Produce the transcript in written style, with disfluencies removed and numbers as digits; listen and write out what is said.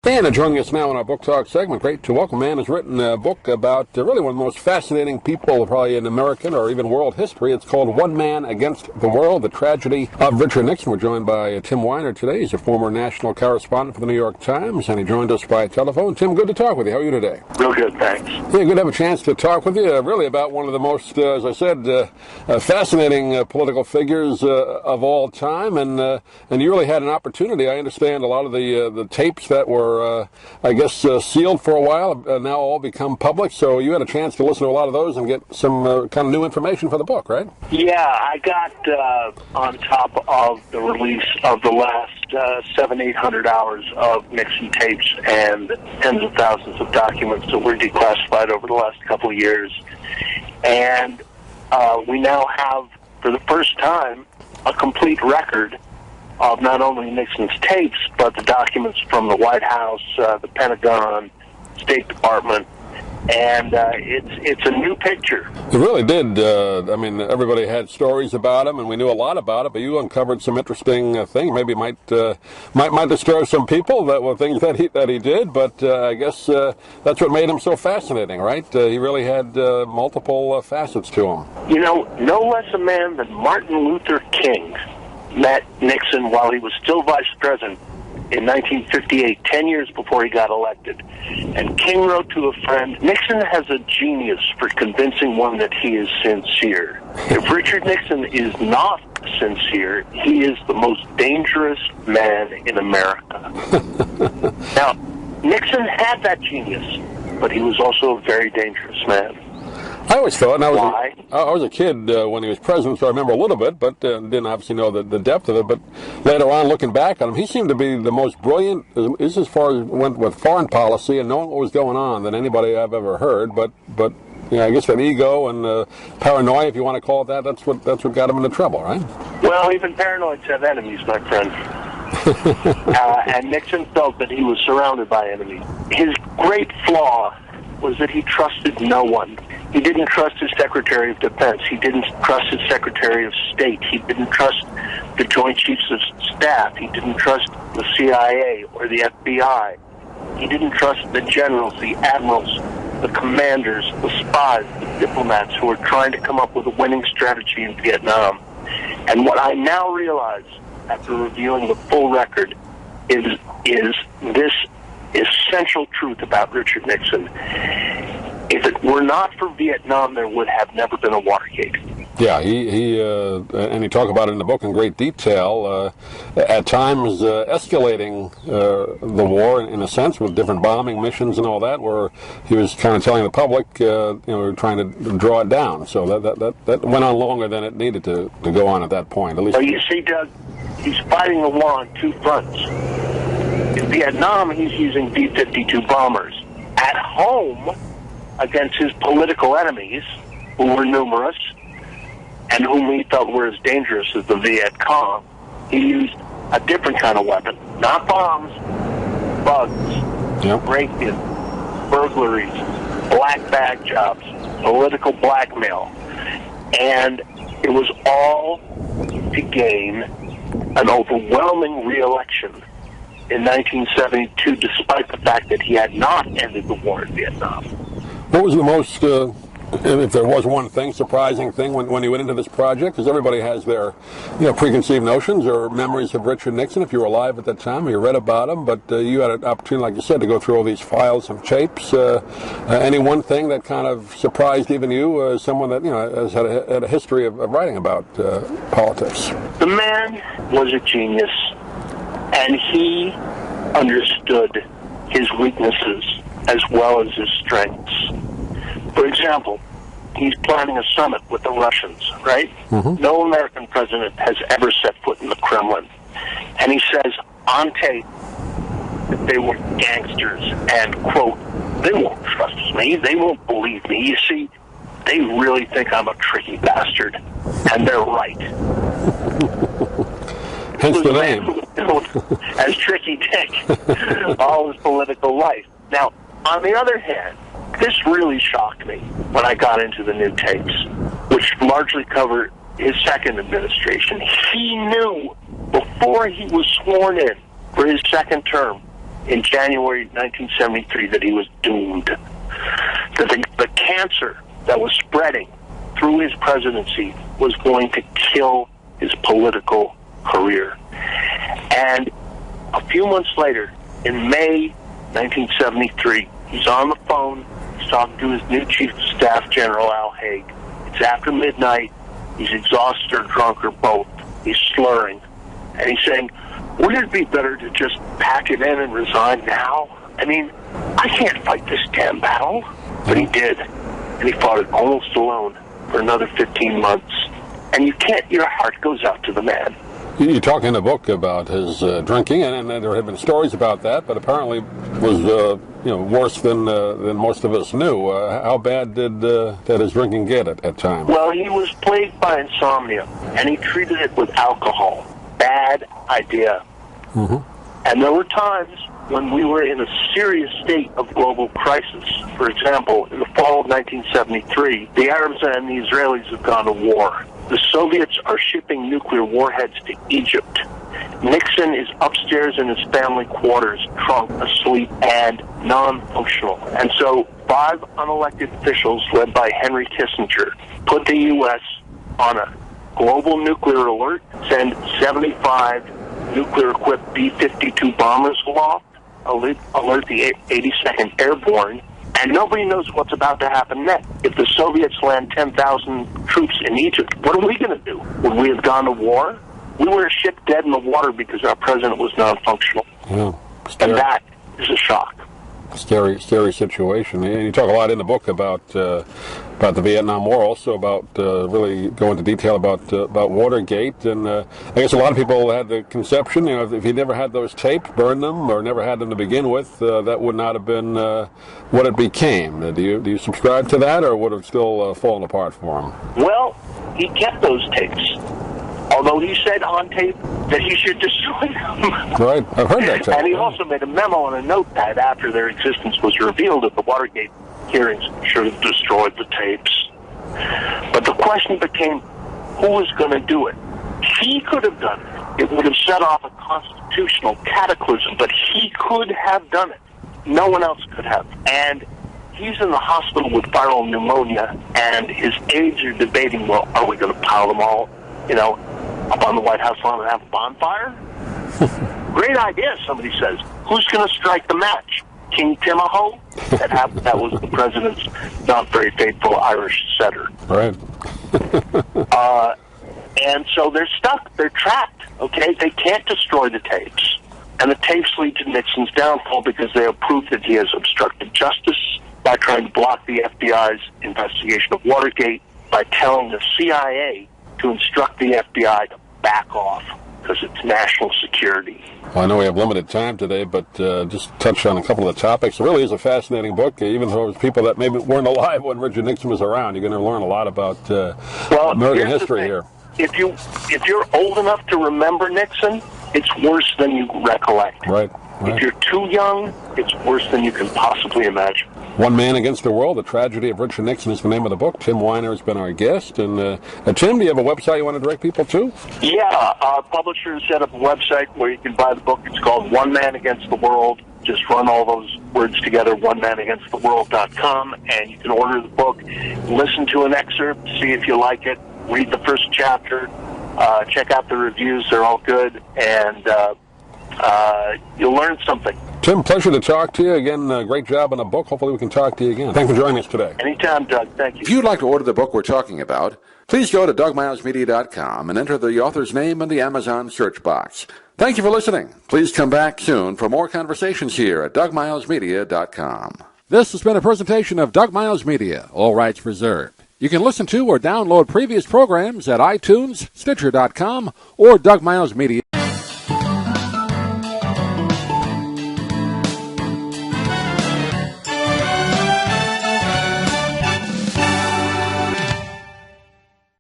And joining us now in our book talk segment, great to welcome a man who's written a book about really one of the most fascinating people probably in American or even world history. It's called One Man Against the World, The Tragedy of Richard Nixon. We're joined by Tim Weiner today. He's a former national correspondent for the New York Times, and he joined us by telephone. Tim, good to talk with you. How are you today? Real good, thanks. Yeah, good to have a chance to talk with you really about one of the most, as I said, fascinating political figures of all time. And you really had an opportunity. I understand a lot of the tapes that were I guess, sealed for a while, now all become public. So you had a chance to listen to a lot of those and get some kind of new information for the book, right? Yeah, I got on top of the release of the last 700-800 hours of Nixon tapes and tens of thousands of documents that were declassified over the last couple of years. And we now have, for the first time, a complete record of not only Nixon's tapes, but the documents from the White House, the Pentagon, State Department, and it's a new picture. It really did. I mean, everybody had stories about him, and we knew a lot about it. But you uncovered some interesting things. Maybe might disturb some people that were things that he did. But I guess that's what made him so fascinating, right? He really had multiple facets to him. You know, no less a man than Martin Luther King met Nixon while he was still vice president in 1958, 10 years before he got elected. And King wrote to a friend, "Nixon has a genius for convincing one that he is sincere. If Richard Nixon is not sincere, he is the most dangerous man in America." Now, Nixon had that genius, but he was also a very dangerous man. I always thought, and I was a kid when he was president, so I remember a little bit, but didn't obviously know the depth of it. But later on, looking back on him, he seemed to be the most brilliant, as far as went with foreign policy and knowing what was going on, than anybody I've ever heard. But you know, I guess that ego and paranoia, if you want to call it that, that's what got him into trouble, right? Well, even paranoids have enemies, my friend. And Nixon felt that he was surrounded by enemies. His great flaw was that he trusted no one. He didn't trust his Secretary of Defense. He didn't trust his Secretary of State. He didn't trust the Joint Chiefs of Staff. He didn't trust the CIA or the FBI. He didn't trust the generals, the admirals, the commanders, the spies, the diplomats who were trying to come up with a winning strategy in Vietnam. And what I now realize, after reviewing the full record, is this essential truth about Richard Nixon. If it were not for Vietnam, there would have never been a Watergate. Yeah, and you talk about it in the book in great detail, at times escalating the war in a sense with different bombing missions and all that, where he was kind of telling the public, trying to draw it down. So that went on longer than it needed to go on at that point. At least. Well, you see, Doug, he's fighting the war on two fronts. In Vietnam, he's using B-52 bombers. At home, against his political enemies, who were numerous, and whom he felt were as dangerous as the Viet Cong, he used a different kind of weapon. Not bombs, bugs, break-ins, burglaries, black bag jobs, political blackmail. And it was all to gain an overwhelming re-election in 1972, despite the fact that he had not ended the war in Vietnam. What was the most, if there was one thing, surprising thing when you went into this project? Because everybody has their, preconceived notions or memories of Richard Nixon, if you were alive at that time or you read about him. But you had an opportunity, like you said, to go through all these files of tapes. Any one thing that kind of surprised even you, as someone that has had a history of writing about politics? The man was a genius, and he understood his weaknesses as well as his strengths. For example, he's planning a summit with the Russians, right? Mm-hmm. No American president has ever set foot in the Kremlin. And he says on tape that they were gangsters and, quote, "They won't trust me. They won't believe me. You see, they really think I'm a tricky bastard." And they're right. Hence the name. As Tricky Dick all his political life. Now, on the other hand, this really shocked me when I got into the new tapes, which largely cover his second administration. He knew before he was sworn in for his second term in January 1973 that he was doomed. That the cancer that was spreading through his presidency was going to kill his political career. And a few months later, in May 1973, he's on the phone. He's talking to his new chief of staff, General Al Haig. It's after midnight. He's exhausted or drunk or both. He's slurring. And he's saying, wouldn't it be better to just pack it in and resign now? I mean, I can't fight this damn battle. But he did. And he fought it almost alone for another 15 months. And you can't, your heart goes out to the man. You talk in the book about his drinking, and there have been stories about that, but apparently was worse than most of us knew. How bad did his drinking get at times? Well, he was plagued by insomnia, and he treated it with alcohol. Bad idea. Mm-hmm. And there were times when we were in a serious state of global crisis. For example, in the fall of 1973, the Arabs and the Israelis have gone to war. The Soviets are shipping nuclear warheads to Egypt. Nixon is upstairs in his family quarters, drunk, asleep, and non-functional. And so 5 unelected officials led by Henry Kissinger put the U.S. on a global nuclear alert, send 75 nuclear-equipped B-52 bombers aloft, alert the 82nd Airborne, and nobody knows what's about to happen next. If the Soviets land 10,000 troops in Egypt, what are we going to do? Would we have gone to war? We were a ship dead in the water because our president was non-functional. Yeah, and that is a shock. Scary situation. And you talk a lot in the book about the Vietnam War, also about really go into detail about Watergate, and I guess a lot of people had the conception, if he never had those tapes, burned them, or never had them to begin with, that would not have been what it became. Do you subscribe to that, or would it still fallen apart for him? Well, he kept those tapes. Although he said on tape that he should destroy them. Right, I've heard that. And he also made a memo on a notepad after their existence was revealed at the Watergate hearings. Should have destroyed the tapes. But the question became, who was going to do it? He could have done it. It would have set off a constitutional cataclysm, but he could have done it. No one else could have. And he's in the hospital with viral pneumonia, and his aides are debating, well, are we going to pile them all, up on the White House lawn and have a bonfire? Great idea, somebody says. Who's going to strike the match? King Timoho? That was the president's not very faithful Irish setter. Right. And so they're stuck. They're trapped. Okay? They can't destroy the tapes. And the tapes lead to Nixon's downfall because they have proof that he has obstructed justice by trying to block the FBI's investigation of Watergate, by telling the CIA to instruct the FBI to back off because it's national security. Well, I know we have limited time today, but just touch on a couple of the topics. It really is a fascinating book, even though there's people that maybe weren't alive when Richard Nixon was around. You're going to learn a lot about American history here. If you're old enough to remember Nixon, it's worse than you recollect. Right. If you're too young, it's worse than you can possibly imagine. One Man Against the World, The Tragedy of Richard Nixon is the name of the book. Tim Weiner has been our guest. And Tim, do you have a website you want to direct people to? Yeah, our publisher has set up a website where you can buy the book. It's called One Man Against the World. Just run all those words together, onemanagainsttheworld.com, and you can order the book, listen to an excerpt, see if you like it, read the first chapter, check out the reviews. They're all good, and you'll learn something. Tim, pleasure to talk to you. Again, great job on the book. Hopefully we can talk to you again. Thanks for joining us today. Anytime, Doug. Thank you. If you'd like to order the book we're talking about, please go to DougMilesMedia.com and enter the author's name in the Amazon search box. Thank you for listening. Please come back soon for more conversations here at DougMilesMedia.com. This has been a presentation of Doug Miles Media, all rights reserved. You can listen to or download previous programs at iTunes, Stitcher.com, or Doug Miles Media.